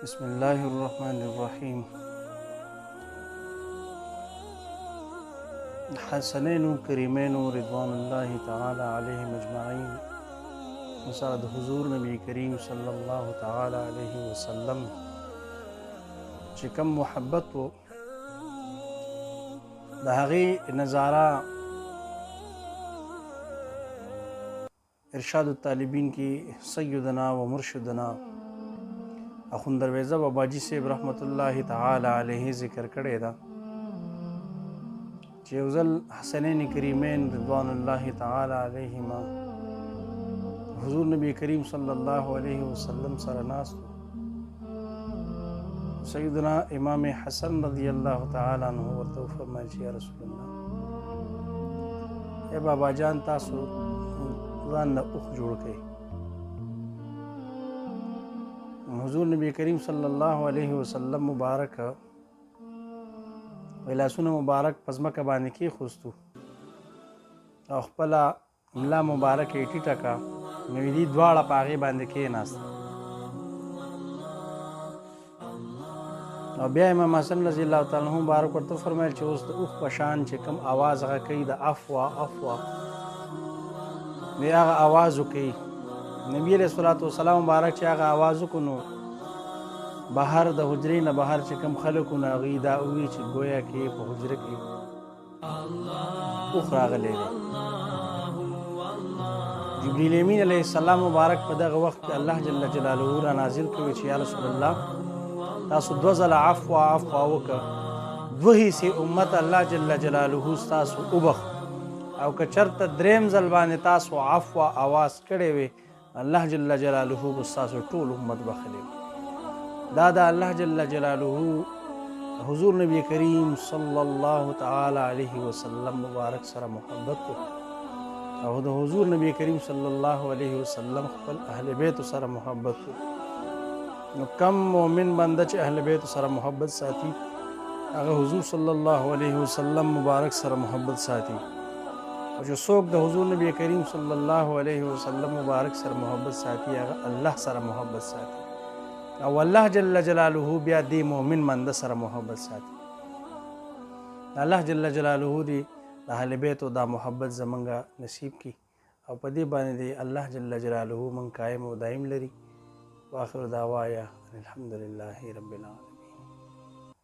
بسم الله الرحمن الرحیم. حسنین کریمین رضوان الله تعالی علیهم اجمعین مساعد حضور نبی کریم صلی الله تعالی علیه وسلم چې کوم محبت و د هغې نظاره ارشاد الطالبین کې سیدنا و مرشدنا اخوند درویزه باباجي صاحب رحمت الله تعالی علیه ذکر کړی ده چې یو ځل حسنین کریمین رضوان الله تعالی علیهما حضور نبی کریم صلی الله علیه وسلم سره ناست سیدنا امام حسن رضی الله تعالی عنہ ورته فرمایل چې یا رسول الله اے بابا جان تاسو ځان نه اوښ جوړ کړئ. حضور نبی کریم صلی الله علیه وسلم مبارک لاسونه مبارک په ځمکه باندې کېښوستو او خپله ملا مبارکه یې ټیټه کړه نو دې دواړه په هغې باندې کېناست او بیا امام حسن رضی الله تعالی عنہ مبارک ورته فرمایل چې اوس د اوښ په شان چې کوم اواز هغه کوي د افوا افوا نو هغه اواز وکوي. نبی علیه الصلاة والسلام مبارک چې هغه اواز وکړو نو بهر د حجرې نه بهر چې کوم خلک وو نو هغوی دا ووایي چې ګویا کې په حجره کې اوښ راغلی دی. جبریل امین علیه السلام مبارک په دغه وخت کې الله جل جلاله را نازل کوي چې یا رسول الله تاسو دوه ځله عفو وکړه دوه حصې امت الله جل جلاله ستاسو وبخ او که چېرته دریم ځل باندې تاسو عفو اواز کړی وي الله جل جلاله به ستاسو ټول امت بخلی وي. دا د الله جل جلاله حضور نبی کریم صلی الله تعالی علیه وسلم مبارک سره محبت او د حضور نبی کریم صلی الله علیه وسلم خپل اهل بیت سره محبت نو کم مؤمن بنده چې اهل بیت سره محبت ساتي هغه حضور صلی الله علیه وسلم مبارک سره محبت ساتي او چې څوک د حضور نبی کریم صلی الله علیه وسلم مبارک سره محبت ساتي هغه الله سره محبت ساتي او الله جل جلاله بیا دې مؤمن بنده سره محبت ساتي. الله جل جلاله دې د اهل بیتو دا محبت زمونږه نصیب کړي او په دې باندې دې الله جل جلاله موږ قایم او دایم لري. واخر دعوایا الحمد لله رب العالمین.